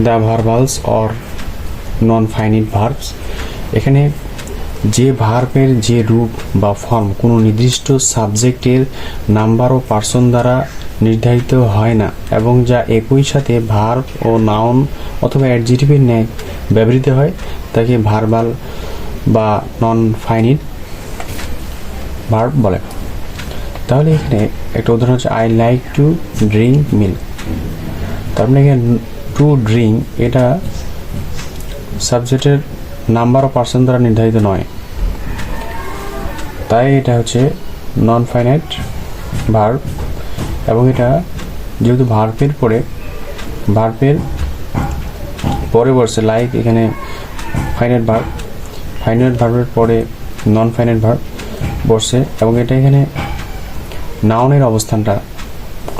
The verbals or non finite verbs. এখানে যে ভার্বের যে রূপ বা ফর্ম কোনো নির্দিষ্ট সাবজেক্টের নাম্বার ও পার্সন দ্বারা নির্ধারিত হয় না এবং যা একই সাথে ভার্ব ও নাউন অথবা অ্যাডজেক্টিভের ন্যায় ব্যবহৃত হয় তাকে ভার্বাল বা নন ফাইনিট ভার্ব বলে। তাহলে এখানে একটা উদাহরণ হচ্ছে I like to drink milk. তার মানে এখানে টু ড্রিঙ্ক এটা সাবজেক্টের নাম্বার ও পার্সন দ্বারা নির্ধারিত নয়, তাই এটা হচ্ছে নন ফাইনাইট ভার্ব। এবং এটা যেহেতু ভার্বের পরে বসছে, লাইক এখানে ফাইনাইট ভার্বের পরে নন ফাইনাইট ভার্ব বসছে এবং এটা এখানে নাউনের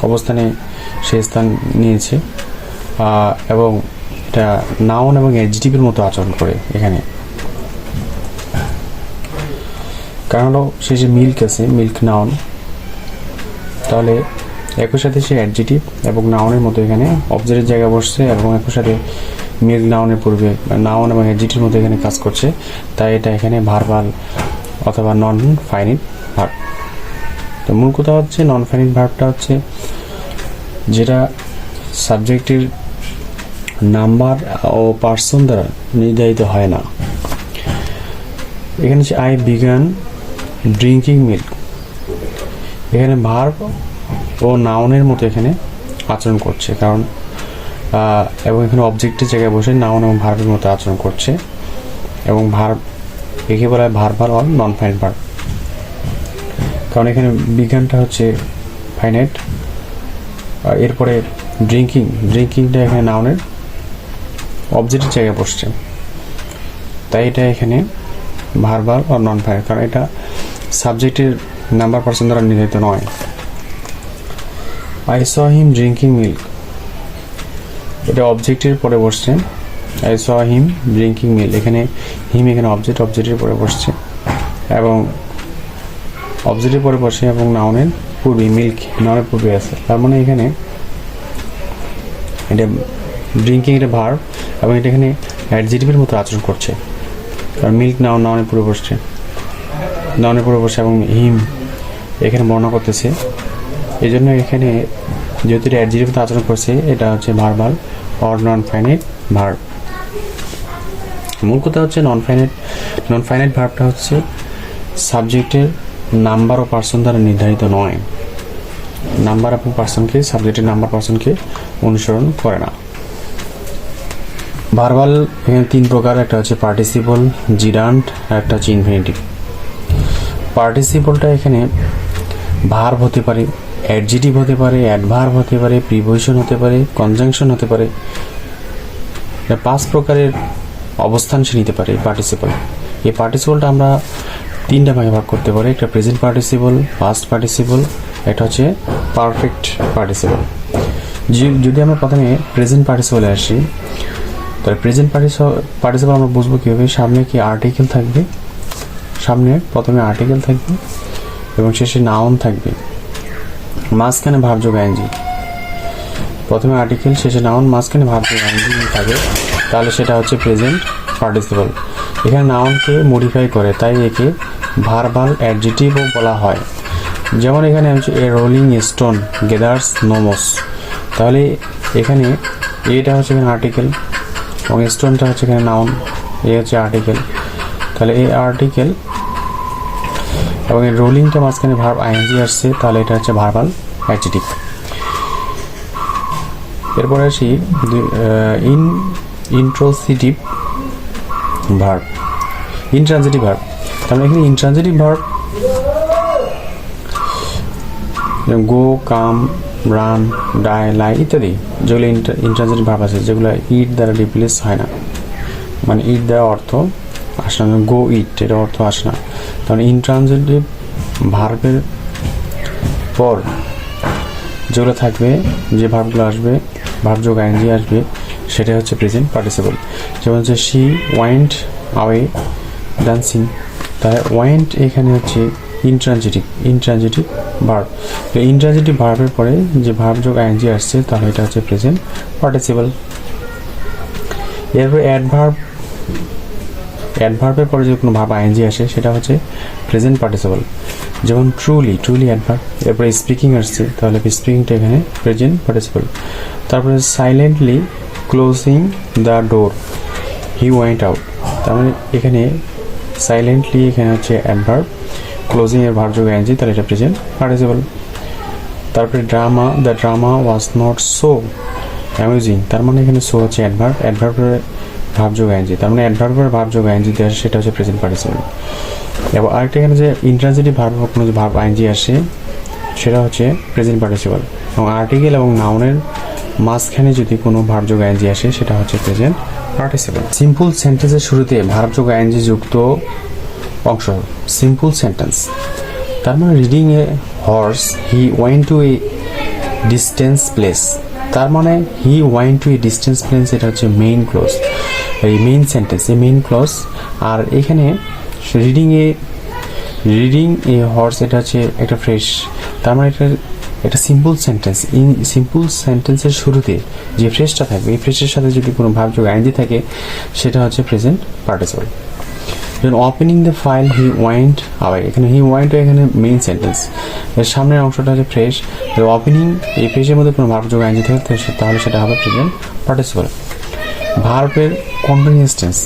অবস্থানে সে স্থান নিয়েছে এবং এটা নাউন এবং অ্যাডজেক্টিভের মতো আচরণ করে এখানে। কারণ হলো সে যে মিল্ক আছে, মিল্ক নাউন, তাহলে একই সাথে সে অ্যাডজেক্টিভ এবং নাউনের মতো এখানে অবজেক্টের জায়গায় বসছে এবং একই সাথে মিল্ক নাউনের পূর্বে নাউন এবং অ্যাডজেক্টিভের মতো এখানে কাজ করছে, তাই এটা এখানে ভার্বাল অথবা নন ফাইনিট ভার্ব। তো মূল কথা হচ্ছে নন ফাইনিট ভার্বটা হচ্ছে যেটা সাবজেক্টের নাম্বার ও পার্সন দ্বারা নির্ধারিত হয় না। এখানে হচ্ছে আই বিগান ড্রিঙ্কিং মিল্ক, এখানে ভার্ব ও নাউনের মতো এখানে আচরণ করছে, কারণ এবং এখানে অবজেক্টের জায়গায় বসে নাউন এবং ভার্বের মতো আচরণ করছে এবং ভার্ব একে বলা হয় verbal or non finite verb. কারণ এখানে বিজ্ঞানটা হচ্ছে ফাইনাইট, এরপরে ড্রিঙ্কিংটা এখানে নাউনের অবজেক্টের জায়গায় বসছে, তাই এটা এখানে ভার্বাল অর নন ফাইনাইট, কারণ এটা সাবজেক্টের নাম্বার পার্সন দ্বারা নির্ধারিত নয়। I saw him drinking milk, এটা অবজেক্টের পরে বসছে, I saw him drinking milk, এখানে হিম এখানে অবজেক্টের পরে বসছে এবং অবজেক্টের পরে বসে এবং নাউনের পূর্বে মিল্ক নাউনের পূর্বে আছে, তার মানে এখানে এটা ড্রিঙ্কিং এটা ভার্ব এবং এটা এখানে অ্যাডজেক্টিভের মতো আচরণ করছে, কারণ মিল্ক নাউনের পূর্বে বসছে এবং হিম এখানে বর্ণনা করতেছে, এই জন্য এখানে যেহেতু এটা অ্যাডজেক্টিভ আচরণ করছে এটা হচ্ছে verbal or non finite verb. মূল কথা হচ্ছে নন ফাইনাইট ভার্বটা হচ্ছে সাবজেক্টের নাম্বার ও পার্সন দ্বারা নির্ধারিত নয়, নাম্বার এবং পার্সনকে সাবজেক্টের নাম্বার পার্সনকে অনুসরণ করে না। ভার্বাল এখানে তিন প্রকার, একটা হচ্ছে পার্টিসিপল, জিরান্ট আর একটা হচ্ছে ইনফিনিটিভ। পার্টিসিপলটা এখানে ভার্ব হতে পারে, অ্যাডজেক্টিভ হতে পারে, অ্যাডভার্ব হতে পারে, প্রিপোজিশন হতে পারে, কনজাংশন হতে পারে, পাঁচ প্রকারের অবস্থান সে নিতে পারে এই পার্টিসিপলটা আমরা তিনটা ভাগে ভাগ করতে পারি, একটা প্রেজেন্ট পার্টিসিপল, পাস্ট পার্টিসিপল, একটা হচ্ছে পারফেক্ট পার্টিসিপল। যদি আমরা প্রথমে প্রেজেন্ট পার্টিসিপলে আসি, তাহলে প্রেজেন্ট পার্টিসিপল আমরা বুঝবো কীভাবে, সামনে কি আর্টিকেল থাকবে, সামনে প্রথমে আর্টিকেল থাকবে এবং শেষে নাউন থাকবে, মাঝখানে ভার্বযোগ আইএনজি, প্রথমে আর্টিকেল শেষে নাউন মাঝখানে ভার্বযোগ আইএনজি থাকে, তাহলে সেটা হচ্ছে প্রেজেন্ট পার্টিসিপল। এখানে নাউনকে মডিফাই করে, তাই একে ভার্বাল অ্যাডজেক্টিভও বলা হয়। যেমন এখানে হচ্ছে এ রোলিং স্টোন গেদার্স নোমস, তাহলে এখানে এটা হচ্ছে এখানে আর্টিকেল এবং স্টোনটা হচ্ছে এখানে নাউন, এ হচ্ছে আর্টিকেল, তাহলে এই আর্টিকেল এবং এই রোলিংটা মাঝখানে ভার্ব আইএনজি আসছে, তাহলে এটা হচ্ছে ভার্বাল অ্যাডজেক্টিভ। এরপরে আসি ইন্ট্রানজিটিভ ভার্ব, তাহলে এখানে ইন্ট্রানজিটিভ ভার্ব গো, কাম, রান, ডাই, লাই ইত্যাদি যেগুলো ইন্ট্রানজিটিভ ভার্ব আছে, যেগুলো ইট দ্বারা রিপ্লেস হয় না, মানে ইট দ্বারা অর্থ আসে না, গো ইট এর অর্থ আসে না। তাহলে ইন্ট্রানজিটিভ ভার্বের পর যেগুলো থাকবে, যে ভার্বগুলো আসবে, ভার্বযোগ আইএনজি আসবে, সেটা হচ্ছে প্রেজেন্ট পার্টিসিপল। যেমন হচ্ছে শি ওয়েন্ট আওয়ে ডান্সিং, তাই ওয়েন্ট এখানে হচ্ছে ইন্ট্রানজিটিভ ভার্ব। ইন্ট্রানজিটিভ ভার্বের পরে যে ভার্বযোগ আইএনজি আসছে, তাহলে এটা হচ্ছে প্রেজেন্ট পার্টিসিপল। এরপর অ্যাডভার্বের পরে যদি কোনো ভার্ব আইএনজি আসে সেটা হচ্ছে প্রেজেন্ট পার্টিসিপল, যেমন ট্রুলি অ্যাডভার্ব। এরপরে স্পিকিং আসছে, তাহলে স্পিকিংটা এখানে প্রেজেন্ট পার্টিসিপল। তারপরে silently closing the door, he went out, তার মানে এখানে সাইলেন্টলি এখানে হচ্ছে অ্যাডভার্ব, ক্লোজিং এর ভার্ব যোগ আইএনজি, তাহলে এটা প্রেজেন্ট পার্টিসিপল। তারপরে the drama was not so amusing, তার মানে এখানে সো হচ্ছে অ্যাডভার্বের ভার্ব যোগ আইএনজি, তার মানে অ্যাডভার্বের ভার্ব যোগ আইএনজি দেওয়া সেটা হচ্ছে প্রেজেন্ট পার্টিসিপল। এবং আরেকটা এখানে যে ইন্ট্রানজিটিভ ভার্ব কোনো যে ভার্ব আইএনজি আসে সেটা হচ্ছে প্রেজেন্ট পার্টিসিপল, এবং আর্টিকেল এবং নাউনের মাঝখানে যদি কোনো ভার্ব যোগ আইএনজি আসে সেটা হচ্ছে প্রেজেন্ট পার্টিসিপল। সিম্পল সেন্টেন্সের শুরুতে ভার্ব যোগ আইএনজি যুক্ত অংশ সিম্পল সেন্টেন্স, তার মানে reading a horse he went to a distance place, তার মানে he went to a distance place, এটা হচ্ছে মেইন ক্লোজ, এই মেইন সেন্টেন্স, এই মেইন ক্লোজ। আর এখানে রিডিং এ হর্স এটা হচ্ছে একটা ফ্রেশ, তার মানে এটা সিম্পল সেন্টেন্স। ইন সিম্পল সেন্টেন্সের শুরুতে যে ফ্রেশটা থাকবে এই ফ্রেশের সাথে যদি কোনো ভার্ব যোগ আইএনজি থাকে সেটা হচ্ছে প্রেজেন্ট পার্টিসিপল। যেমন opening the file he went away, এখানে হি ওয়েন্ট এখানে মেইন সেন্টেন্স, এর সামনের অংশটা হচ্ছে ফ্রেশ, ওপেনিং এই ফ্রেশের মধ্যে কোনো ভার্ব যোগ আইএনজি থাকে তাহলে সেটা হবে প্রেজেন্ট পার্টিসিপল। ভার্বের কন্টিনিউয়াস টেন্স,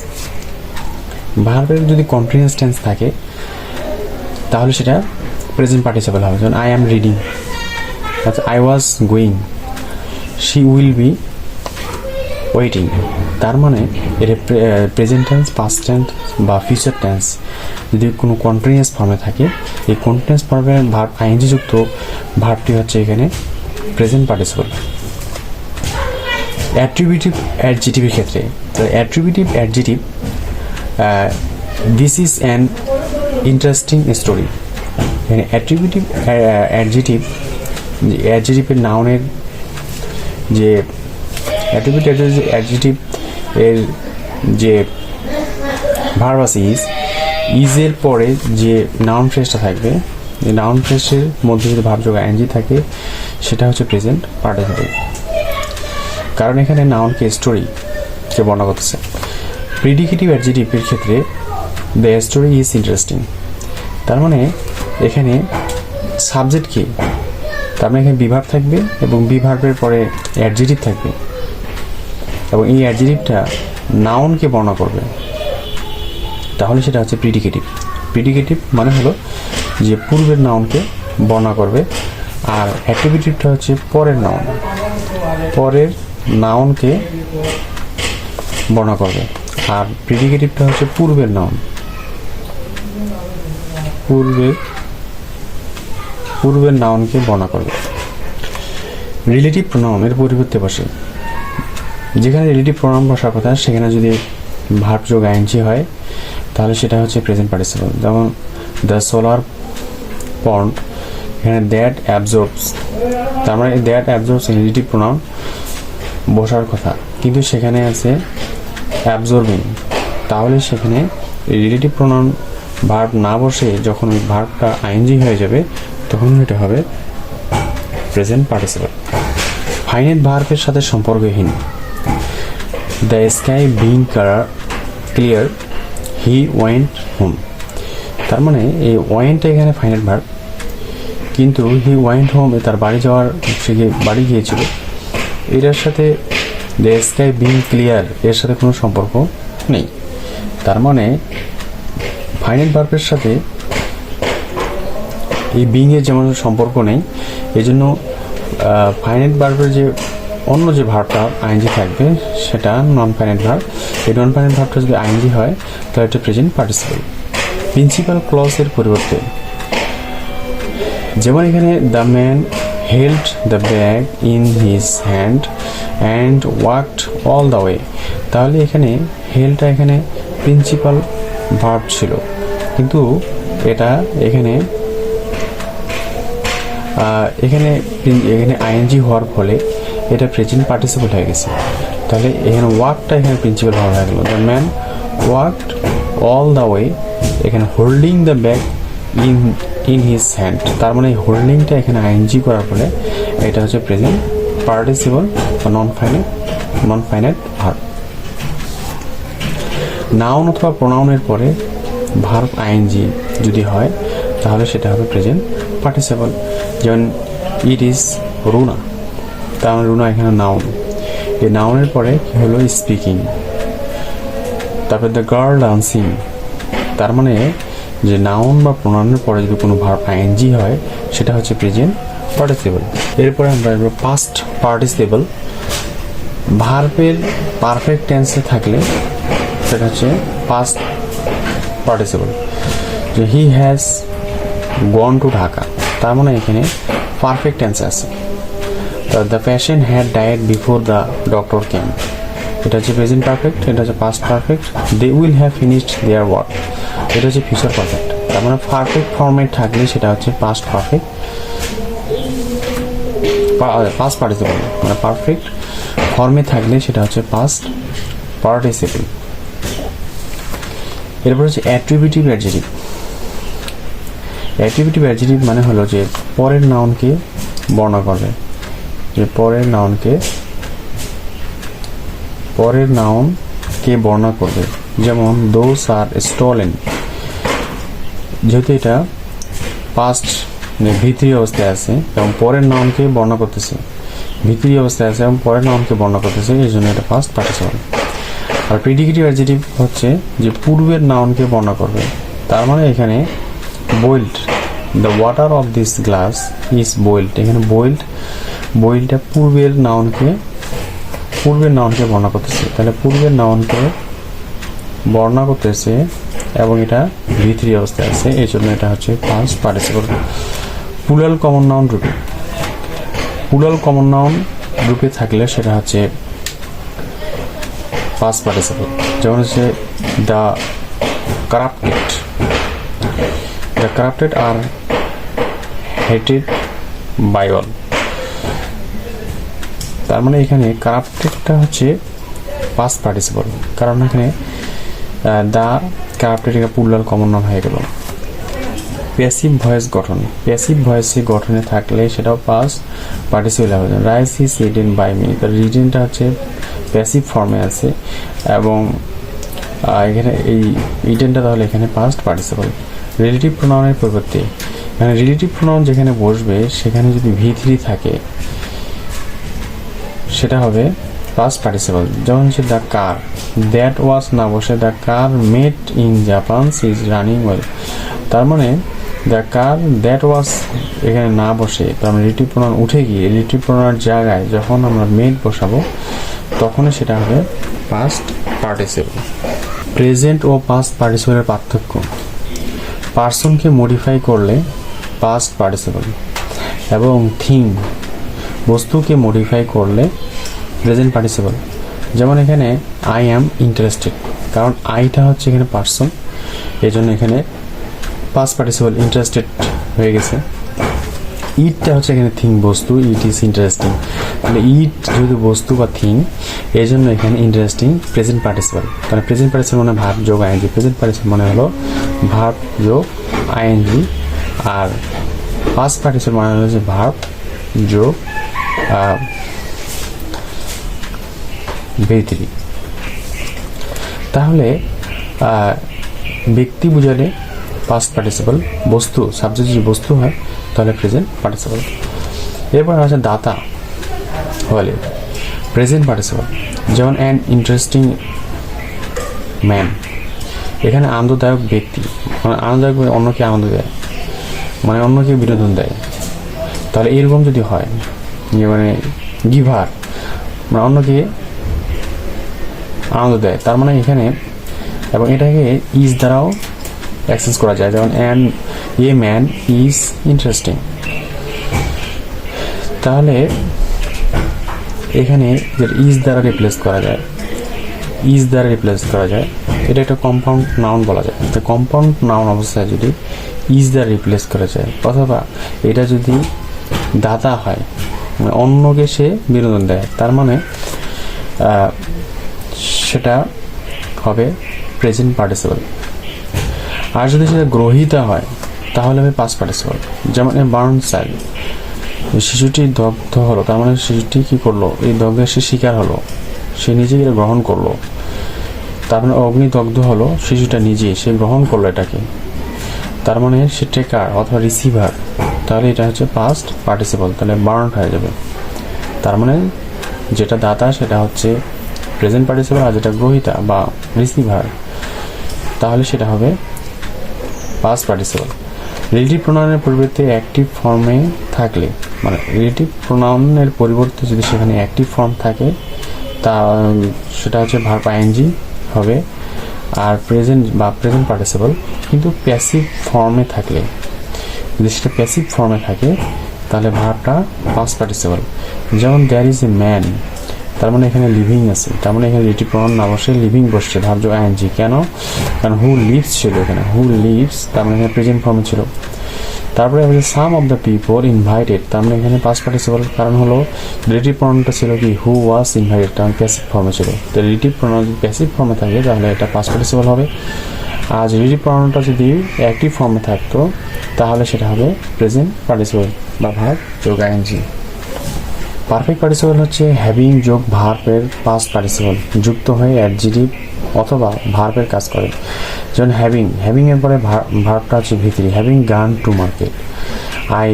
ভার্বের যদি কন্টিনিউয়াস টেন্স থাকে তাহলে সেটা প্রেজেন্ট পার্টিসিপল হবে। যেমন I am reading, I was going, she will be waiting, তার মানে এটা প্রেজেন্ট টেন্স, পাস্ট টেন্স বা ফিউচার টেন্স যদি কোনো কন্টিনিউয়াস ফর্মে থাকে, এই কন্টিনিউয়াস ফর্মের ভার্ব আইএনজি যুক্ত ভার্বটি হচ্ছে এখানে প্রেজেন্ট পার্টিসিপল। অ্যাট্রিবিউটিভ অ্যাডজেটিভের ক্ষেত্রে, attributive adjective this is an interesting story, এখানে অ্যাট্রিবিউটিভ অ্যাডজেটিভের নাউনের যে অ্যাট্রিবিউটিভ অ্যাডজেটিভ এর যে ভার্ব আছে ইজের পরে যে নাউন ফ্রেজটা থাকবে, এই নাউন ফ্রেজের মধ্যে যদি ভার্ব যোগ আইএনজি থাকে সেটা হচ্ছে প্রেজেন্ট পার্টিসিপল, কারণ এখানে নাউনকে স্টোরিকে বর্ণনা করতেছে। প্রিডিকেটিভ অ্যাডজেটিভের ক্ষেত্রে দ্য স্টোরি ইজ ইন্টারেস্টিং, তার মানে এখানে সাবজেক্ট কি, তার মানে এখানে বিভার্ব থাকবে এবং বিভার্বের পরে অ্যাডজেটিভ থাকবে এবং এই অ্যাডজেটিভটা নাউনকে বর্ণনা করবে, তাহলে সেটা হচ্ছে প্রিডিকেটিভ। প্রিডিকেটিভ মানে হলো যে পূর্বের নাউনকে বর্ণনা করবে, আর অ্যাট্রিবিউটিভটা হচ্ছে পরের নাউনকে বর্ণনা করবে, আর প্রিডিকেটিভটা হচ্ছে পূর্বের নাউনকে বর্ণনা করবে। রিলেটিভ প্রোনাউনের পরিবর্তে বসে, যেখানে রিলেটিভ প্রোনাউন বসার কথা সেখানে যদি ভার্ব যোগ আইএনজি হয় তাহলে সেটা হচ্ছে প্রেজেন্ট পার্টিসিপল। যেমন দ্য সোলার পন্ড, এখানে দ্যাট অ্যাবজর্বস, তার মানে দ্যাট অ্যাবজর্বস রিলেটিভ প্রোনাউন বসার কথা, কিন্তু সেখানে আছে অ্যাবজর্বিং, তাহলে সেখানে রিলেটিভ প্রোনাউন ভার্ব না বসে যখন ওই ভার্বটা আইএনজি হয়ে যাবে তখন এটা হবে প্রেজেন্ট পার্টিসিপল। ফাইনাইট ভার্বের সাথে সম্পর্কহীন, the sky being clear he went home, তার মানে এই ওয়েন্টটা এখানে ফাইনাইট ভার্ব, কিন্তু হি ওয়েন্ট হোম তার বাড়ি গিয়েছিল, এটার সাথে দ্য স্কাই বিং ক্লিয়ার এর সাথে কোনো সম্পর্ক নেই, তার মানে ফাইনাইট ভার্বের সাথে এই বিং এর যেমন সম্পর্ক নেই, এই জন্য ফাইনাইট ভার্বের যে অন্য যে ভার্বটা আইএনজি থাকবে সেটা নন ফাইনাইট ভার্ব, এই নন ফাইনাইট ভার্বটা যদি আইএনজি হয় তাহলে এটা প্রেজেন্ট পার্টিসিপল। প্রিন্সিপাল ক্লজের পরিবর্তে, যেমন এখানে the man held the bag in his hand and walked all the way, তাহলে এখানে হেল্ডটা এখানে প্রিন্সিপাল ভার্ব ছিল, কিন্তু এটা এখানে আইএনজি হওয়ার ফলে এটা প্রেজেন্ট পার্টিসিপল হয়ে গেছে, তাহলে এখানে ওয়াকটা এখানে প্রিন্সিপাল ভার্ব হয়ে গেল। The man walked all the way, এখানে holding the bag in his hand, তার মানে হোল্ডিংটা এখানে আইএনজি করার ফলে এটা হচ্ছে প্রেজেন্ট পার্টিসিপল বা নন ফাইনাইট ভার্ব। নাউন অথবা প্রোনাউনের পরে ভার্ব আইএনজি যদি হয় তাহলে সেটা হবে প্রেজেন্ট পার্টিসিপল। যেমন ইট ইজ রুনা, তার মানে রুনা এখানে নাউন, এই নাউনের পরে কি হলো স্পিকিং। তারপর দ্য গার্ল ডান্সিং, তার মানে যে নাউন বা প্রোনাউনের পরে যদি কোনো ভার্ব আইএনজি হয় সেটা হচ্ছে প্রেজেন্ট পার্টিসিপল। এরপরে আমরা পাস্ট পার্টিসিপল। ভার্বের পারফেক্ট টেন্সে থাকলে সেটা হচ্ছে পাস্ট পার্টিসিপল। যে he has gone to Dhaka, তার মানে এখানে পারফেক্ট টেন্সে আছে। The patient had died before the doctor came, এটা হচ্ছে প্রেজেন্ট পারফেক্ট, এটা হচ্ছে past perfect. They will have finished their work, এটা হচ্ছে ফিউচার পারফেক্ট। তার মানে পারফেক্ট ফর্মে থাকলে সেটা হচ্ছে পাস্ট পারফেক্ট, পাস্ট পার্টিসিপল। মানে পারফেক্ট ফর্মে থাকলে সেটা হচ্ছে পাস্ট পার্টিসিপল। এরপর হচ্ছে অ্যাট্রিবিউটিভ অ্যাডজেক্টিভ। অ্যাট্রিবিউটিভ অ্যাডজেক্টিভ মানে হলো যে পরের নাউনকে বর্ণনা করবে, যে পরের নাউনকে বর্ণনা করবে। যেমন দোজ আর স্টলেন, যেহেতু এটা পাস্ট ভিতরি অবস্থায় আছে এবং পরের নাউনকে বর্ণনা করতেছে, ভিতরি অবস্থায় আছে এবং পরের নাউনকে বর্ণনা করতেছে, এই জন্য এটা পাস্ট পার্টিসিপল। আর প্রিডিকেটিভ অ্যাডজেক্টিভ হচ্ছে যে পূর্বের নাউনকে বর্ণনা করবে। তার মানে এখানে boiled, the water of this glass is boiled, এখানে বয়েলডটা পূর্বের নাউনকে বর্ণনা করতেছে। তাহলে পূর্বের নাউনকে বর্ণনা করতেছে এবং এটা ভিতরি অবস্থায় আছে, এই জন্য এটা হচ্ছে past participle. Plural common noun রূপে থাকলে সেটা হচ্ছে পাস্ট পার্টিসিপল। যেমন হচ্ছে the corrupted are hated by all, তার মানে এখানে কারাপ্টেডটা হচ্ছে পাস্ট পার্টিসিপল, কারণ এখানে দ্য কারাপ্টেড এটা প্লুরাল কমন নাউন হয়ে গেল। প্যাসিভ ভয়েস গঠনে থাকলে সেটাও পাস্ট পার্টিসিপল হবে। Rice is eaten by me, তার রিটেনটা হচ্ছে প্যাসিভ ফর্মে আছে এবং এখানে এই ইটেনটা তাহলে এখানে পাস্ট পার্টিসিপল। রিলেটিভ প্রোনাউনের পরিবর্তে মানে রিলেটিভ প্রোনাউন যেখানে বসবে সেখানে যদি V3 থাকে সেটা হবে পাস্ট পার্টিসিপল। যেমন হচ্ছে দ্য কার, দ্যাট ওয়াজ না বসে the car made in Japan is running well, তার মানে দ্য কার দ্যাট ওয়াজ এখানে না বসে, তার মানে রিলেটিভ প্রোনাউন উঠে গিয়ে রিলেটিভ প্রোনাউনের জায়গায় যখন আমরা মেড বসাবো তখনই সেটা হবে পাস্ট পার্টিসিপল। প্রেজেন্ট ও পাস্ট পার্টিসিপলের পার্থক্য: পার্সনকে মডিফাই করলে পাস্ট পার্টিসিপল এবং থিং বস্তুকে মডিফাই করলে প্রেজেন্ট পার্টিসিপল। যেমন এখানে আই অ্যাম ইন্টারেস্টেড, কারণ আইটা হচ্ছে এখানে পার্সন, এই জন্য এখানে পাস্ট পার্টিসিপল ইন্টারেস্টেড হয়ে গেছে। ইটটা হচ্ছে এখানে থিং বস্তু, ইট ইজ ইন্টারেস্টিং, তাহলে ইট যেহেতু বস্তু বা থিং এই জন্য এখানে ইন্টারেস্টিং প্রেজেন্ট পার্টিসিপল। তাহলে প্রেজেন্ট পার্টিসিপল মানে ভার্ব যোগ আইএনজি, প্রেজেন্ট পার্টিসিপল মানে হলো ভার্ব যোগ আইএনজি, আর পাস্ট পার্টিসিপল মানে হলো যে ভার্ব যোগ V3। তাহলে ব্যক্তি বুঝালে পাস্ট পার্টিসিপল, বস্তু সাবজেক্ট যদি বস্তু হয় তাহলে প্রেজেন্ট পার্টিসিপল। এরপর আছে দাতা হলে প্রেজেন্ট পার্টিসিপল। যেমন অ্যান ইন্টারেস্টিং ম্যান, এখানে আনন্দদায়ক ব্যক্তি, মানে আনন্দদায়ক অন্যকে আনন্দ দেয়, মানে অন্যকে বিনোদন দেয়। তাহলে এরকম যদি হয় মানে গিভার মানে অন্যকে আনন্দ দেয়, তার মানে এখানে এবং এটাকে ইজ দ্বারাও অ্যাক্সেস করা যায়। যেমন এ ম্যান ইজ ইন্টারেস্টিং, তাহলে এখানে যে ইজ দ্বারা রিপ্লেস করা যায়, এটা একটা কম্পাউন্ড নাউন বলা যায়। তো কম্পাউন্ড নাউন অবস্থায় যদি ইজ দ্বারা রিপ্লেস করা যায়, অথবা এটা যদি দাতা হয় মানে অন্যকে সে বিনোদন দেয়, তার মানে সেটা হবে প্রেজেন্ট পার্টিসিপল। আর যদি সেটা গ্রহীতা হয় তাহলে হবে পাস্ট পার্টিসিপল। যেমন এ বার্ন চাইল্ড, শিশুটি দগ্ধ হলো, তার মানে শিশুটি কি করলো, এই দগ্ধের সে শিকার হলো, সে নিজেকে গ্রহণ করলো, তার মানে অগ্নিদগ্ধ হলো শিশুটা নিজে, সে গ্রহণ করলো এটাকে, তার মানে সে টেকার অথবা রিসিভার, তাহলে এটা হচ্ছে পাস্ট পার্টিসিপল, তাহলে বার্ন হয়ে যাবে। তার মানে যেটা দাতা সেটা হচ্ছে প্রেজেন্ট পার্টিসিপল, আর যেটা গ্রহীতা বা রিসিভার তাহলে সেটা হবে পাস্ট পার্টিসিপল। রিলেটিভ প্রোনাউনের পরিবর্তে অ্যাক্টিভ ফর্মে থাকলে, মানে রিলেটিভ প্রোনাউনের পরিবর্তে যদি সেখানে অ্যাক্টিভ ফর্ম থাকে তা সেটা হচ্ছে ভার্ব আইএনজি হবে। আর প্রেজেন্ট বা প্রেজেন্ট পার্টিসিপল কিন্তু প্যাসিভ ফর্মে থাকলে, যদি সেটা প্যাসিভ ফর্মে থাকে তাহলে ভার্বটা পাস্ট পার্টিসিপল। যেমন দেয়ার ইজ এ ম্যান, তার মানে এখানে লিভিং আছে, তার মানে এখানে রিলেটিভ প্রোনাউন না বসে লিভিং বসছে, ভার্ব আইএনজি। কেন? কারণ হু লিভস ছিল এখানে, হু লিভস তার মানে এখানে প্রেজেন্ট ফর্মে ছিল। তারপরে হচ্ছে সাম অফ দ্য পিপল ইনভাইটেড, তার মানে এখানে পাস্ট পার্টিসিপল, কারণ হলো রিলেটিভ প্রোনাউনটা ছিল কি হু ওয়াজ ইনভাইটেড, তার মানে প্যাসিভ ফর্মে ছিল। তো রিলেটিভ প্রোনাউন যদি প্যাসিভ ফর্মে থাকে তাহলে এটা পাস্ট পার্টিসিপল হবে। আর রিলেটিভ প্রোনাউনটা যদি অ্যাক্টিভ ফর্মে থাকতো তাহলে সেটা হবে প্রেজেন্ট পার্টিসিপল বা ভার্ব যোগ আইএনজি। পারফেক্ট পার্টিসিপল হচ্ছে হ্যাভিং যোগ ভার্বের পাস্ট পার্টিসিপল যুক্ত হয়ে অ্যাডজেক্টিভ অথবা ভার্বের কাজ করে। যেমন হ্যাভিং এর পরে ভার্বটা হচ্ছে ভিতরি, হ্যাভিং গান to market, I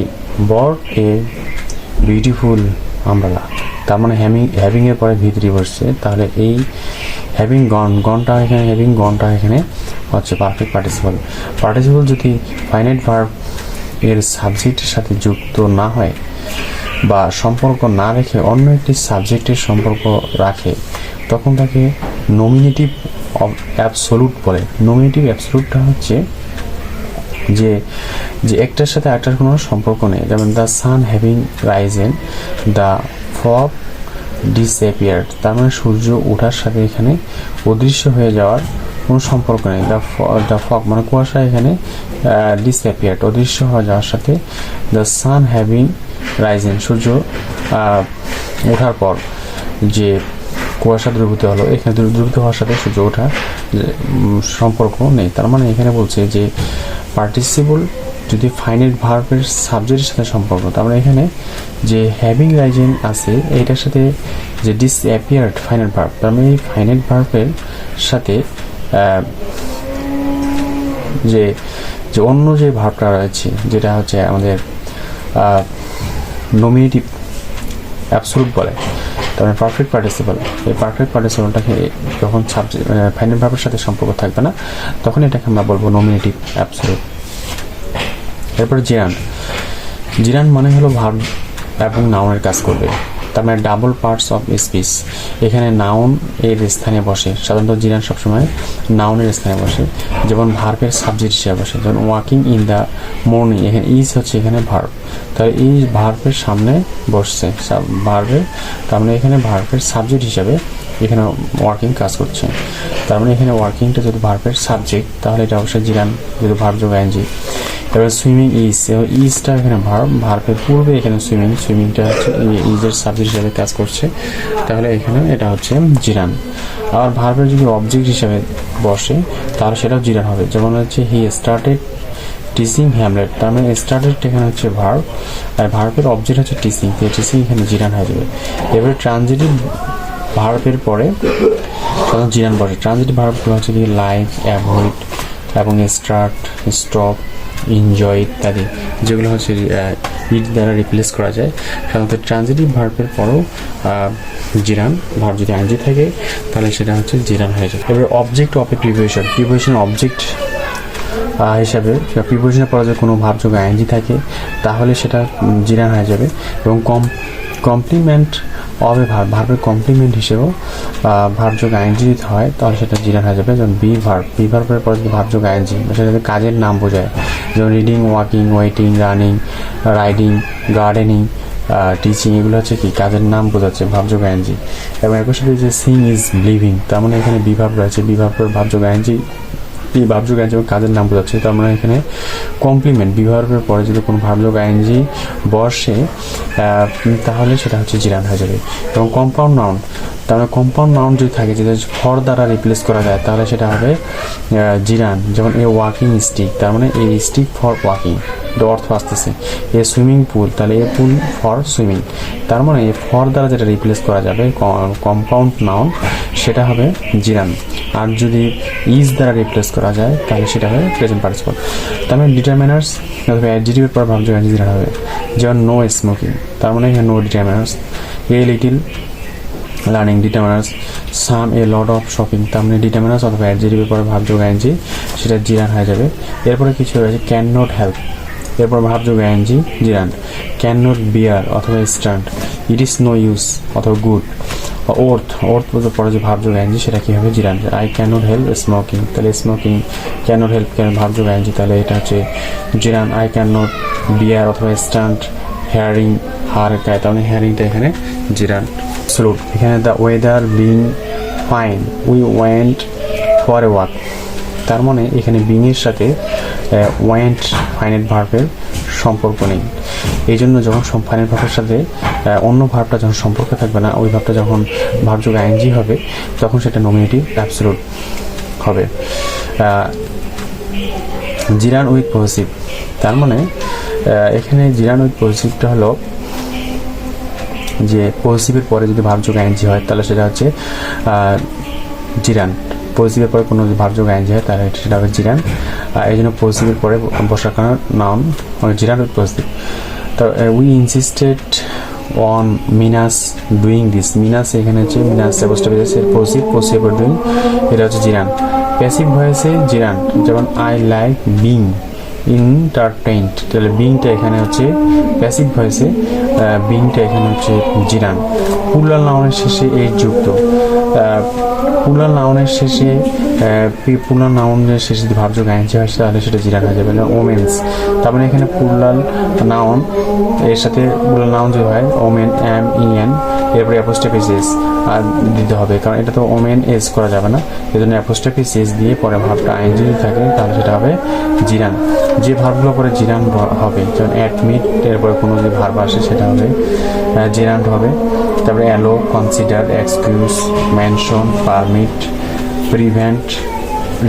bought a beautiful umbrella, তার মানে হ্যাভিং এর পরে ভিতরি বসছে, তাহলে এই হ্যাভিং গনটা এখানে হচ্ছে পারফেক্ট পার্টিসিপল। পার্টিসিপল যদি ফাইনাইট ভার্ব এর সাবজেক্টের সাথে যুক্ত না হয় বা সম্পর্ক না রেখে অন্য একটি সাবজেক্টের সম্পর্ক রাখে তখন তাকে নমিনেটিভ অ্যাবসোলুট বলে। নমিনেটিভ অ্যাবসোলুটটা হচ্ছে যে একটার সাথে একটার কোনো সম্পর্ক নেই। যেমন the sun having Ryzen, the fog disappeared, তার মানে সূর্য ওঠার সাথে এখানে অদৃশ্য হয়ে যাওয়ার কোনো সম্পর্ক নেই। দ্য ফগ মানে কুয়াশা এখানে ডিসঅ্যাপিয়ার্ড অদৃশ্য হয়ে যাওয়ার সাথে দ্য সান হ্যাভিং রাইজেন, সূর্য ওঠার পর যে কুয়াশা দ্রবীভূত হলো, এখানে দ্রবীভূত হওয়ার সাথে সূর্য ওঠা সম্পর্ক নেই। তার মানে এখানে বলছে যে পার্টিসিপল যদি ফাইনাইট ভার্বের সাবজেক্টের সাথে সম্পর্ক, তার মানে এখানে যে হ্যাভিং রাইজেন আছে এইটার সাথে যে ডিসঅ্যাপিয়ার্ড ফাইনাইট ভার্ব, তার মানে এই ফাইনাইট ভার্বের সাথে যে অন্য যে ভার্বটা রয়েছে যেটা হচ্ছে আমাদের নমিনেটিভ অ্যাবসোলুট বলে, তার মানে পারফেক্ট পার্টিসিপল। এই পারফেক্ট পার্টিসিপলটাকে যখন সাবজেক্ট ফাইনাল ভার্বের সাথে সম্পর্ক থাকবে না তখন এটাকে আমরা বলবো নমিনেটিভ অ্যাবসোলুট। এরপরে জিরান মানে হলো ভার্ব এবং নাউনের কাজ করবে, তার মানে ডাবল পার্টস অফ স্পিচ। এখানে নাউন এর স্থানে বসে, সাধারণত জিরান সবসময় নাউনের স্থানে বসে, যেমন ভার্বের সাবজেক্ট হিসেবে বসে। যেমন ওয়াকিং ইন দ্য মর্নিং, এখানে ইজ হচ্ছে এখানে ভার্ব, তাহলে এই ভার্বের সামনে বসছে ভার্বের, তার মানে এখানে ভার্বের সাবজেক্ট হিসাবে এখানে ওয়ার্কিং কাজ করছে। তার মানে এখানে ওয়ার্কিংটা যদি ভার্বের সাবজেক্ট তাহলে এটা অবশ্যই জিরান, যদি ভার্ব যোগ আইএনজি। এবার সুইমিং ইজটা এখানে ভার্বের পূর্বে এখানে সুইমিংটা হচ্ছে ইজের সাবজেক্ট হিসাবে কাজ করছে, তাহলে এখানে এটা হচ্ছে জিরান। আবার ভার্বের যদি অবজেক্ট হিসাবে বসে তাহলে সেটাও জিরান হবে। যেমন হচ্ছে হি স্টার্টেড টিচিং হ্যামলেট, তার মানে স্টার্টেড এখানে হচ্ছে ভার্ব আর ভার্বের অবজেক্ট হচ্ছে টিচিং, টিচিং এখানে জিরান হয়ে যাবে। এবারে ট্রানজিটিভ ভার্বের পরে সাধারণত জিরান বসে। ট্রানজিটিভ ভার্বগুলো হচ্ছে কি লাইক, অ্যাভয়েড এবং স্টার্ট, স্টপ, এনজয় ইত্যাদি, যেগুলো হচ্ছে ইট দ্বারা রিপ্লেস করা যায়। সাধারণত ট্রানজিটিভ ভার্বের পরেও জিরান, ভার্ব যদি আইএনজি থাকে তাহলে সেটা হচ্ছে জিরান হয়ে যায়। এবার object of a preposition object হিসাবে প্রিপোজিশনের পরে যদি কোনো ভার্ব যোগ আইএনজি থাকে তাহলে সেটা জিরান হয়ে যাবে। এবং কমপ্লিমেন্ট অফ এ ভার্বের কমপ্লিমেন্ট হিসেবেও ভার্ব যোগ আইএনজি যদি হয় তাহলে সেটা জিরান হয়ে যাবে। যেমন বি ভার্বের পরে যদি ভার্ব যোগ আইএনজি, সেটা কাজের নাম বোঝায়। যেমন reading, walking, waiting, running, riding, gardening, teaching, এগুলো হচ্ছে কি কাজের নাম বোঝাচ্ছে ভার্ব যোগ আইএনজি। এবং একই সাথে যে সিং ইজ লিভিং, তার মানে এখানে বি ভার্ব রয়েছে, বি ভার্বের ভার্ব যোগ আইএনজি, এই ভার্ব যোগ আইএনজি কাজের নাম বোঝাচ্ছে। তার মানে এখানে কমপ্লিমেন্ট বি ভার্বের পরে যদি কোনো ভার্ব যোগ আইএনজি বসে তাহলে সেটা হচ্ছে জিরান হয়ে যাবে। এবং কম্পাউন্ড নাউন, তার মানে কম্পাউন্ড নাউন যদি থাকে যেটা ফর দ্বারা রিপ্লেস করা যায় তাহলে সেটা হবে জিরান। যেমন এ ওয়াকিং স্টিক, তার মানে এই স্টিক ফর ওয়াকিং, অর্থ আসতেছে। এ সুইমিং পুল, তাহলে এ পুল ফর সুইমিং, তার মানে এ ফর দ্বারা যেটা রিপ্লেস করা যাবে কম্পাউন্ড নাউন সেটা হবে জিরান। আর যদি ইজ দ্বারা রিপ্লেস করা যায় তাহলে সেটা হবে প্রেজেন্ট পার্টিসিপল। তার মানে ডিটারমিনার্স অথবা অ্যাডজেক্টিভের পর ভাবযোগ আইএনজি দ্বারা হবে, যেমন নো স্মোকিং, তার মানে এখানে no determiners. A little learning determiners, some a lot of shopping, তার মানে ডিটারমিনার্স অথবা অ্যাডজেক্টিভের পরে ভাবযোগ আইএনজি সেটা জিরান হয়ে যাবে। এরপরে কিছু রয়েছে ক্যান নট হেল্প, এরপর ভাবযোগ ING gerund. Can not bear অথবা stand, it is no use অথবা গুড। ওর্থ পরে যে ভাবযোগ আইএনজি সেটা কি হবে gerund. I can not help smoking, তাহলে smoking can not help can ভাবযোগ আইএনজি, তাহলে এটা হচ্ছে gerund. I can not bear অথবা স্ট্যান্ড হেয়ারিং হার কায়, তার মানে হেয়ারিংটা এখানে জিরান। স্লুট এখানে the weather being fine we went for a walk, তার মানে এখানে বিং এর সাথে ওয়েন্ট ফাইনাইট ভার্বের সম্পর্ক নেই। এই জন্য যখন ফাইনাইট ভার্বের সাথে অন্য ভার্বটা যখন সম্পর্ক থাকবে না, ওই ভার্বটা যখন ভাবযোগ আইএনজি হবে তখন সেটা নমিনেটিভ অ্যাবসলিউট হবে। জিরান উইথ পজিটিভ, তার মানে এখানে জিরান উইথ পজিটিভটা হলো যে পজিটিভের পরে যদি ভাবযোগ আইএনজি হয় তাহলে সেটা হচ্ছে জিরান। পজিটিভের পরে কোনো যদি ভাবযোগ আইএনজি হয় তাহলে সেটা হবে জিরান। এই জন্য পজিটিভের পরে বসার কারণে নাউন জিরান উইথ পজিটিভ। তো we insisted on Mina's doing this, Mina's এখানে হচ্ছে মিনাস পজিটিভ ডুইং, এটা হচ্ছে জিরান। প্যাসিভ ভয়েসে জিরান, যেমন আই লাইক বিং ইন্টারটেইনড, তাহলে বিংটা এখানে হচ্ছে প্যাসিভ ভয়েসে, বিংটা এখানে হচ্ছে জিরান। প্লুরাল নাউনের শেষে এইচ যুক্ত, প্লুরাল নাউনের শেষে যদি ভাবযোগ আইএনজি হয় তাহলে সেটা জিরান হয়ে যাবে। ওমেন্স, তার মানে এখানে প্লুরাল নাউন এর সাথে প্লুরাল নাউন যদি হয় ওমেন এম ইএন, এরপরে অ্যাপোস্ট্রফি এস আর দিতে হবে, কারণ এটা তো ওমেন এস করা যাবে না, এই জন্য অ্যাপোস্ট্রফি এস দিয়ে পরে ভাবটা আইএনজি যদি থাকে তাহলে সেটা হবে জিরান। যে ভার্বগুলো পরে জিরান হবে, যেমন অ্যাডমিট এরপরে কোনো যদি ভার্ব আসে সেটা হবে জিরান হবে। তারপরে allow, consider, excuse, mention, permit, prevent,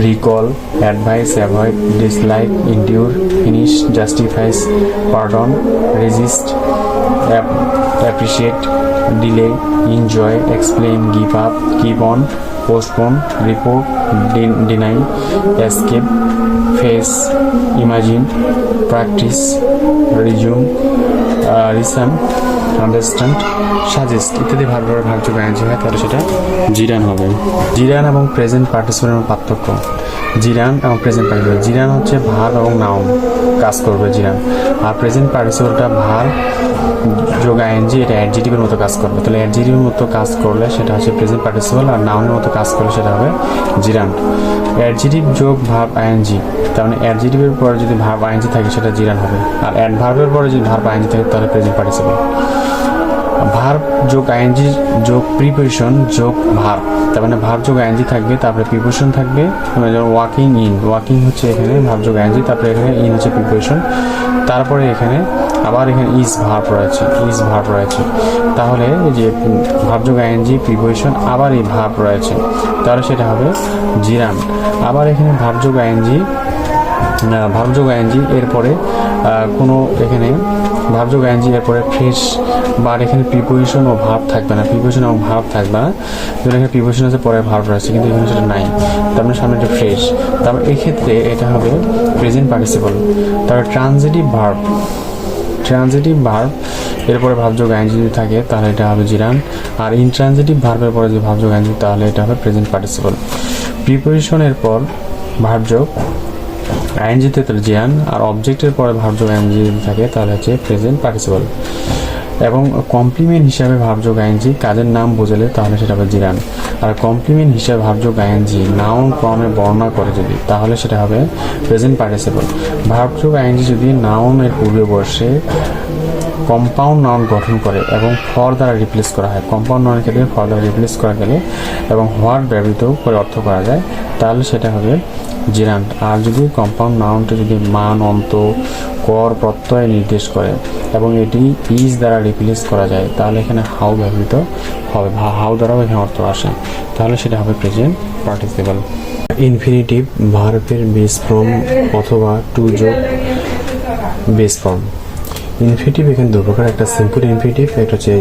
recall, advise, avoid, dislike, endure, finish, justifies, pardon, resist, appreciate, delay, enjoy, explain, give up, keep on, postpone, report, deny, escape, face, imagine, practise, resume, resent, understand, suggest ইত্যাদি ভাবযোগ ING হয় তাহলে সেটা জিরান হবে। জিরান এবং present পার্টিসিপেলের পার্থক্য। জিরান এবং present participle, জিরান হচ্ছে ভার্ব এবং নাউন কাজ করবে জিরান, আর প্রেজেন্ট পার্টিসিপেলটা ভার্ব যোগ আইএনজি, এটা অ্যাডজেক্টিভের মতো কাজ করবে। তাহলে অ্যাডজেক্টিভের মতো কাজ করলে সেটা হচ্ছে প্রেজেন্ট পার্টিসিপেল, আর নাউনের মতো কাজ করলে সেটা হবে জিরান। অ্যাডজেক্টিভ যোগ ভার্ব আইএনজি, তার মানে অ্যাডজেক্টিভের পরে যদি ভার্ব আইএনজি থাকে সেটা জিরান হবে, আর অ্যাডভার্বের পরে যদি ভার্ব আইএনজি থাকে তাহলে প্রেজেন্ট পার্টিসিপেল। ভার্ব যোগ আইএনজি যোগ প্রিপোজিশন যোগ ভার্ব, তার মানে ভার্ব যোগ আইএনজি থাকবে, তারপরে প্রিপোজিশন থাকবে, যেমন ওয়াকিং ইন, ওয়াকিং হচ্ছে এখানে ভার্ব যোগ আইএনজি, তারপরে এখানে ইন হচ্ছে প্রিপোজিশন, তারপরে এখানে আবার এখানে ইজ ভার্ব রয়েছে, তাহলে এই যে ভার্ব যোগ আইএনজি প্রিপোজিশন আবার এই ভার্ব রয়েছে, তাহলে সেটা হবে জিরান। আবার এখানে ভার্ব যোগ আইএনজি এরপরে কোনো এখানে ভার্ব যোগ আইএনজি এরপরে ফ্রেশ, বা এখানে প্রিপোজিশন ও ভার্ব থাকবে না, প্রিপোজিশন এবং ভার্ব থাকবে না, যেটা এখানে প্রিপোজিশন আছে পরে ভার্ব রয়েছে কিন্তু এখানে সেটা নাই, তার মানে সামনে একটা ফ্রেশ, তারপর এক্ষেত্রে এটা হবে প্রেজেন্ট পার্টিসিপল। তারপর ট্রানজিটিভ ভার্ব এরপরে ভার্ব যোগ আইএনজি যদি থাকে তাহলে এটা হবে জিরান, আর ইনট্রানজিটিভ ভার্বের পরে যদি ভার্ব যোগ আইএনজি তাহলে এটা হবে প্রেজেন্ট পার্টিসিপল। প্রিপোজিশনের পর ভার্ব যোগ আইএনজিতে তাহলে জিরান, আর অবজেক্টের পরে ভার্ব যোগ আইএনজি যদি থাকে তাহলে হচ্ছে প্রেজেন্ট পার্টিসিপল। এবং কমপ্লিমেন্ট হিসাবে ভার্ব যোগ আইএনজি কাজের নাম বোঝালে তাহলে সেটা হবে জিরান, আর কমপ্লিমেন্ট হিসাবে ভার্ব যোগ আইএনজি নাউন প্রনাউনের বর্ণনা করে যদি তাহলে সেটা হবে প্রেজেন্ট পার্টিসিপল। ভার্ব যোগ আইএনজি যদি নাউনের পূর্বে বসে কম্পাউন্ড নাউন গঠন করে এবং ফর দ্বারা রিপ্লেস করা হয়, কম্পাউন্ড নাউনের ক্ষেত্রে ফর দ্বারা রিপ্লেস করা গেলে এবং হোয়াট ব্যবহৃত করে অর্থ করা যায় তাহলে সেটা হবে জিরান। আর যদি কম্পাউন্ড নাউনটা যদি মান, অন্ত, কর, প্রত্যয় নির্দেশ করে এবং এটি ইজ দ্বারা রিপ্লেস করা যায় তাহলে এখানে হাউ ব্যবহৃত হবে, হাউ দ্বারাও এখানে অর্থ আসে, তাহলে সেটা হবে প্রেজেন্ট পার্টিসিপল। ইনফিনিটিভ ভার্বের বেস ফর্ম অথবা টু যোগ বেস ফর্ম। ইনফিনিটিভ এখানে দু প্রকার, একটা সিম্পল ইনফিনিটিভ, একটা হচ্ছে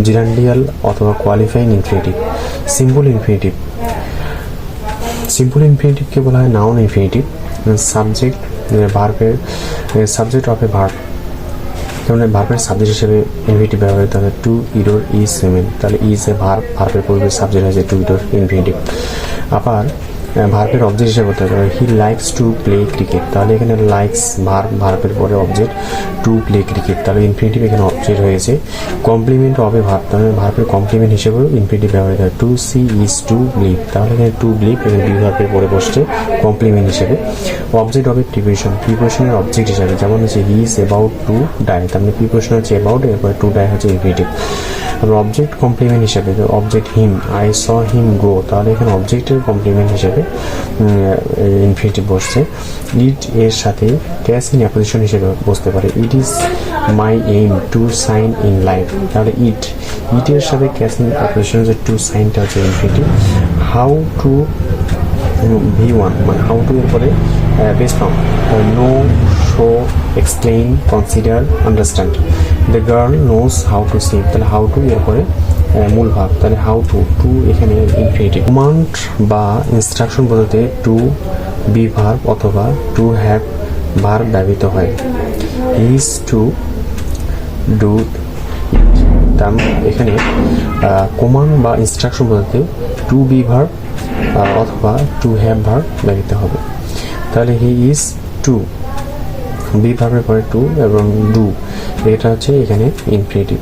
জিরান্ডিয়াল অথবা qualifying infinitive. Simple infinitive simple ইনফিনিটিভকে বলা হয় নাউন ইনফিনিটিভ। সাবজেক্ট ভার্বের সাবজেক্ট অফ এ ভার্ব, যেমন ভার্বের সাবজেক্ট হিসেবে ইনফিনিটিভ ব্যবহৃত হয় টু ইডোর ইজ সুইমিং, তাহলে ইজ এ ভার্ব, ভার্বের পূর্বে সাবজেক্ট হয়েছে টু ইডোর ইনফিনিটিভ। আবার ভার্বের অবজেক্ট হিসেবে বলতে হবে he likes to play cricket, তাহলে এখানে লাইকস ভার্ব, ভার্বের পরে অবজেক্ট টু প্লে ক্রিকেট, তাহলে ইনফিনিটিভ এখানে অবজেক্ট হয়েছে। কমপ্লিমেন্ট অফ এ ভার্ব, তাহলে ভার্বের কমপ্লিমেন্ট হিসেবেও ইনফিনিটিভ ব্যবহৃত হয় to see is to believe, তাহলে এখানে টু বিলিভ এখানে বি ভার্বের পরে বসছে কমপ্লিমেন্ট হিসেবে। অবজেক্ট অফ এ প্রিপোজিশন, প্রিপোজিশনের অবজেক্ট হিসেবে, যেমন হচ্ছে he is about to die, তার মানে প্রিপোজিশন হচ্ছে অ্যাবাউট, এরপরে টু ডাই হচ্ছে ইনফিনিটিভ। অবজেক্ট কমপ্লিমেন্ট হিসেবে object him, I saw him go, তাহলে এখানে অবজেক্টের কমপ্লিমেন্ট হিসেবে ইনফিনিটিভ বসছে। ইট এর সাথে ক্যাশ ইন অ্যাপ্লিকেশন হিসেবে বসতে পারে it is my aim to shine in life, তাহলে ইটের সাথে ক্যাশ ইন অ্যাপ্লিকেশন হচ্ছে টু সাইনটা হচ্ছে ইনফিনিটিভ। হাউ টু V1 মানে হাউ টু এর পরে base form know, show, explain, consider, understand. The girl knows how to sing, তাহলে হাউ টু এর পরে মূল ভাব, তাহলে হাউ টু, টু এখানে ইনফিনিটিভ। কমান্ড বা ইনস্ট্রাকশন বলতে টু বি ভার্ব অথবা টু হ্যাভ ভার্ব ব্যবহৃত হয়। ইজ টু ডু, তার এখানে কমান্ড বা ইনস্ট্রাকশন বলতে টু বি ভার্ব অথবা টু হ্যাভ ভার্ব ব্যবহৃত হবে। তাহলে হি ইজ টু, বি ভার্বের পরে টু এবং ডু, এটা হচ্ছে এখানে ইনফিনিটিভ।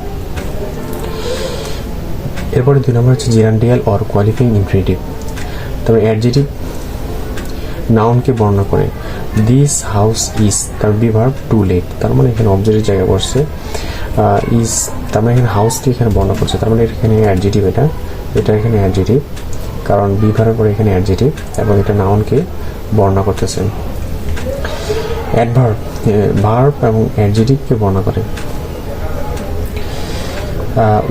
এরপরে 2 নম্বর হচ্ছে জেরান্ডিয়াল অর কোয়ালিফাইং ইনফিনিটিভ। তবে অ্যাডজেক্টিভ নাউনকে বর্ণনা করে দিস হাউস ইজ, তার বি ভার্ব টু লেট, তার মানে এখানে অবজেক্টের জায়গায় বসছে ইজ, তার মানে এখানে হাউসকে এখানে বর্ণনা করছে, তার মানে এখানে অ্যাডজেক্টিভ, এটা এখানে অ্যাডজেক্টিভ, কারণ বি ভার্বের পরে এখানে অ্যাডজেক্টিভ এবং এটা নাউনকে বর্ণনা করতেছেন। অ্যাডভার্ব ভার্ব এবং অ্যাডজেক্টিভকে বর্ণনা করে।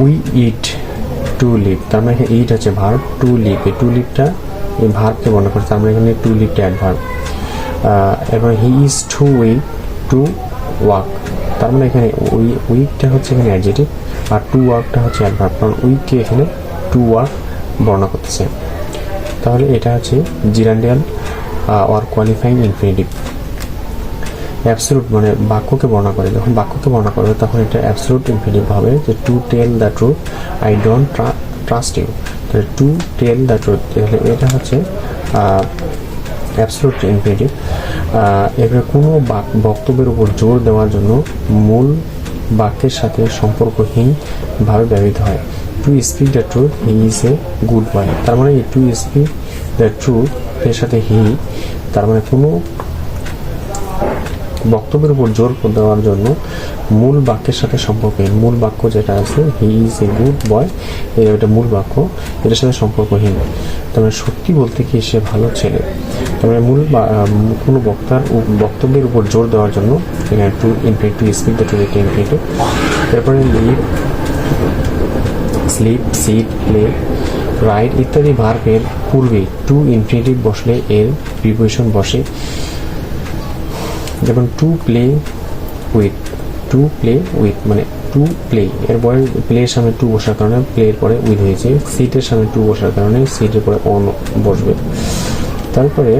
উই ইট টু লিভ, তার মানে ইট হচ্ছে ভার্ব, টু লিভ, এই টু লিভটা এই ভার্বকে বর্ণনা করে, তার মানে এখানে টু লিভটা অ্যাডভার্ব। এবং he is too weak to walk, তার মানে এখানে উইকটা হচ্ছে এখানে অ্যাডজেক্টিভ আর টু ওয়াকটা হচ্ছে অ্যাডভার্ব, কারণ উইককে এখানে টু ওয়াক বর্ণনা করতেছে। তাহলে এটা হচ্ছে gerundial or qualifying infinitive. Absolute মানে বাক্যকে বর্ণনা করে, যখন বাক্যকে বর্ণনা করবে তখন এটা অ্যাবসলুট ইনফিনিটিভ হবে, যে to tell the truth I don't trust you, তাহলে টু টেল দ্য ট্রুথ, তাহলে এটা হচ্ছে অ্যাবসলুট ইনফিনিটিভ। এবারে কোনো বক্তব্যের উপর জোর দেওয়ার জন্য মূল বাক্যের সাথে সম্পর্কহীন ভাবে ব্যবহৃত হয়। Two speak the truth he is a good boy, তার মানে টু স্পিক দ্য ট্রুথ এর সাথে হি, তার মানে কোনো বক্তব্যের উপর জোর দেওয়ার জন্য মূল বাক্যের সাথে সম্পর্কহীন, মূল বাক্য যেটা আছে he is a good boy, এটা মূল বাক্য, এটার সাথে সম্পর্কহীন, তার মানে সত্যি বলতে কি সে ভালো ছেলে, তার মানে মূল কোনো বক্তার বক্তব্যের উপর জোর দেওয়ার জন্য এখানে to infinitive, to speak the truth এটা ইনফিনিটিভ। এরপরে live, sleep, sit, play, ride ইত্যাদি ভার্বের পূর্বে টু ইনফিনিটিভ বসলে এর প্রিপোজিশন বসে, যেমন to play with, to play with মানে টু প্লে এর পরে প্লের সামনে টু বসার কারণে প্লের পরে উইথ হয়েছে, সিটের সামনে টু বসার কারণে সিটের পরে অন বসবে। তারপরে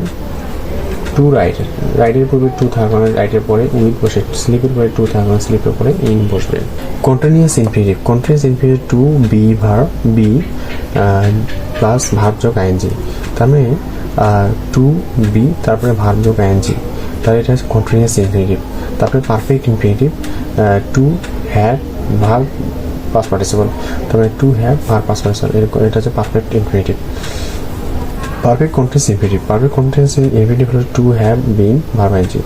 টু রাইড, রাইডের পূর্বে টু থাকার কারণে রাইডের পরে উইথ বসে, স্লিপের পরে টু থাকার কারণে স্লিপের পরে ইন বসবে। Continuous infinitive, continuous infinitive to be verb be plus verb যোগ আইএনজি, তার মানে টু বি তারপরে ভার্ব যোগ আইএনজি, তাহলে এটা হচ্ছে কন্টিনিউয়াস ইনফিনিটিভ। তারপরে perfect infinitive to have verb past participle, তারপরে to have verb past participle, এটা হচ্ছে perfect infinitive. Perfect continuous infinitive, perfect continuous infinitive হলো to have been verb ING,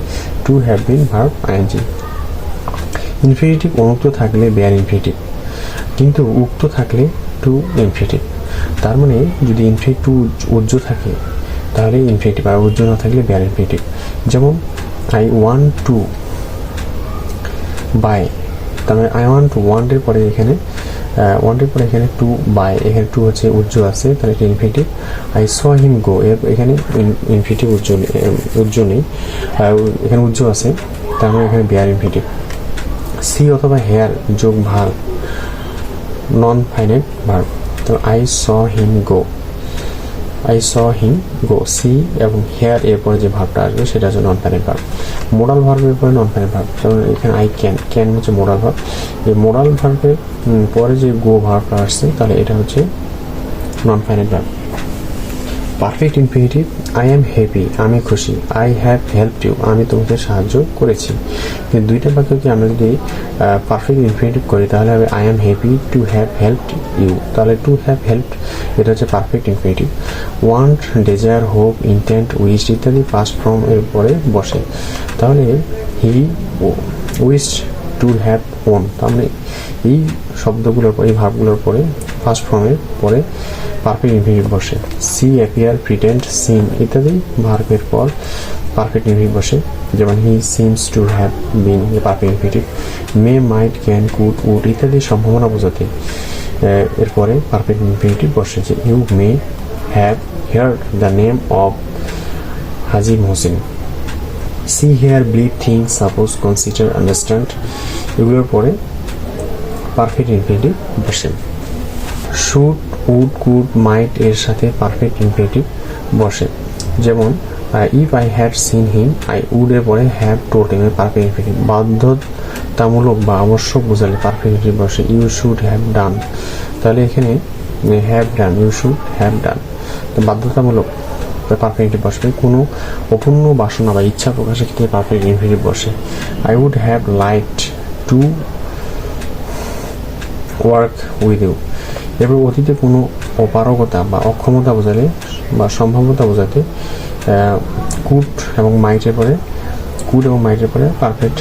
to have been verb ING. Infinitive অনুক্ত থাকলে bare infinitive, কিন্তু উক্ত থাকলে two infinitive, তার মানে যদি ইনফিনিটিভ টু উজ্জ থাকে তাহলে ইনফিনিটিভ, আর উজ্জ না থাকলে বেয়ার ইনফিনিটিভ। যেমন আই ওয়ান্ট টু বাই, তার মানে আই ওয়ান্ট ওয়ান্টের পরে এখানে ওয়ান্টের পরে এখানে টু বাই, এখানে টু হচ্ছে উজ্জ আছে, তাহলে এটা ইনফিনিটিভ। আই স হিম গো, এখানে ইনফিনিটিভ উজ্জ নেই, এখানে উজ্জ আছে, তার মানে এখানে বেয়ার ইনফিনিটিভ। সি অথবা হেয়ার যোগ ভার্ব নন ফাইনাইট ভার্ব, তো I saw him go, I saw him go, see এবং হেয়ার এরপরে যে ভার্বটা আসবে সেটা হচ্ছে নন ফাইনাইট ভার্ব। মোডাল ভার্বের পরে নন ফাইনাইট ভার্ব, যেমন এখানে আই ক্যান, ক্যান হচ্ছে মোডাল ভার্ব। এই মোডাল ভার্বের পরে যে গো ভার্বটা আসছে তাহলে এটা হচ্ছে নন finite verb. Perfect infinitive, I am happy, আমি খুশি। আই হ্যাভ হেল্পড ইউ, আমি তোমাকে সাহায্য করেছি। কিন্তু দুইটা বাক্যকে আমরা যদি পারফেক্ট ইনফিনিটিভ করি তাহলে হবে I am happy to have helped you, তাহলে টু হ্যাভ হেল্পড এটা হচ্ছে perfect infinitive. Want, desire, hope, intent, wish ইত্যাদি পাস্ট ফর্ম এর পরে বসে, তাহলে he wished to have won, তার মানে এই শব্দগুলোর পরে, এই ভার্বগুলোর পরে ফার্স্ট ফর্মের পরে পারফেক্ট ইনফিনিটিভ বসে। সি, অ্যাপিয়ার, প্রিটেন্ড, সিম ইত্যাদি ভার্বের পর পারফেক্ট ইনফিনিটিভ বসে, যেমন he seems to have been perfect infinitive. May, might, can, could, would ইত্যাদি সম্ভাবনা বোঝাতে এরপরে পারফেক্ট ইনফিনিটিভ বসে, যে you may have heard the name of Haji Mohsin. See, hear, believe, think, suppose, consider, understand এগুলোর পরে পারফেক্ট ইনফিনিটিভ বসে। শুড, উড, কুড, মাইট এর সাথে পারফেক্ট ইনফিনিটিভ বসে, যেমন if I had seen him, I would এর পরে have told him perfect infinitive. বাধ্যতামূলক বা আবশ্যক বোঝালে পারফেক্ট ইনফিনিটিভ বসে, ইউ শুড হ্যাভ ডান, তাহলে এখানে have done, you should have done. তো বাধ্যতামূলক পারফেক্ট ইনফিনিটিভ বসবে, কোনো অপূর্ণ বাসনা বা ইচ্ছা প্রকাশের ক্ষেত্রে পারফেক্ট ইনফিনিটিভ বসে। I would have liked to work with you. এবার অতীতে কোনো অপারগতা বা অক্ষমতা বোঝালে বা সম্ভাব্যতা বোঝাতে কুড এবং মাইটের পরে পারফেক্ট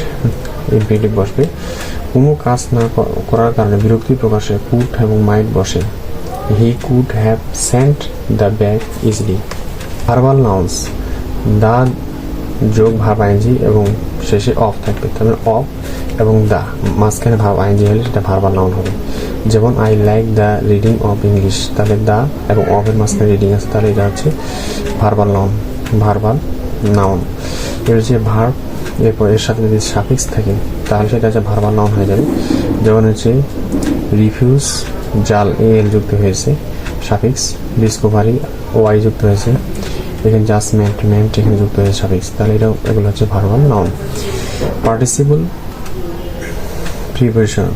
ইনফিনিটিভ বসবে। কোনো কাজ না করার কারণে বিরক্তি প্রকাশে কুড এবং মাইট বসে, he could have sent the bag easily. Verbal nouns, the যোগ ভার্ব আইএনজি এবং শেষে অফ থাকবে, তাহলে অফ এবং দা মাঝখানে ভার্ব আইএনজি হলে সেটা ভার্বাল নাউন হবে, যেমন I like the reading of English, তাহলে দা এবং অফ এর মাঝখানে রিডিং আছে, তাহলে এটা হচ্ছে ভার্বাল নাউন। এর যে ভার্ব এরপর এর সাথে যদি সাফিক্স থাকে তাহলে সেটা হচ্ছে ভার্বাল নাউন হয়ে যাবে, যেমন হচ্ছে রিফিউজ, জাল এল যুক্ত হয়েছে সাফিক্স, ডিসকভারি ওয়াই যুক্ত হয়েছে, এখানে জাজমেন্ট এখানে যুক্ত হয়েছে সাফিক্স, তাহলে এগুলো হচ্ছে ভার্বাল নাউন। পার্টিসিপল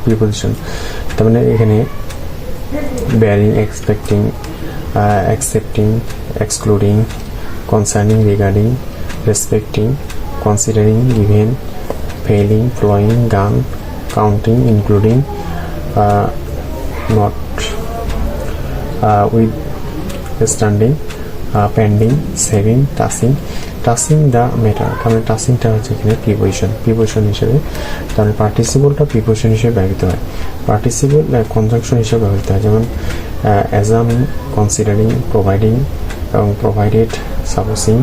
প্রিপোজিশন, তার মানে এখানে barring, excepting, accepting, excluding, concerning, regarding, respecting, considering, given, failing, following, গান, counting, including, notwithstanding, pending, saving, touching the matter, তাহলে টাচিংটা হচ্ছে এখানে প্রিপোজিশন হিসেবে, তাহলে পার্টিসিপলটা প্রিপোজিশন হিসেবে ব্যবহৃত হয়, পার্টিসিপল কনজাংশন হিসেবে ব্যবহৃত হয়, যেমন অ্যাজামিং, কনসিডারিং, প্রোভাইডিং এবং প্রোভাইডেড, সাপোজিং,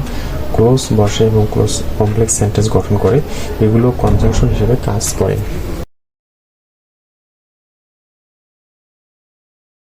ক্লোজ বসে এবং ক্লোজ কমপ্লেক্স সেন্টেন্স গঠন করে, এগুলো কনজাংশন হিসেবে কাজ করে।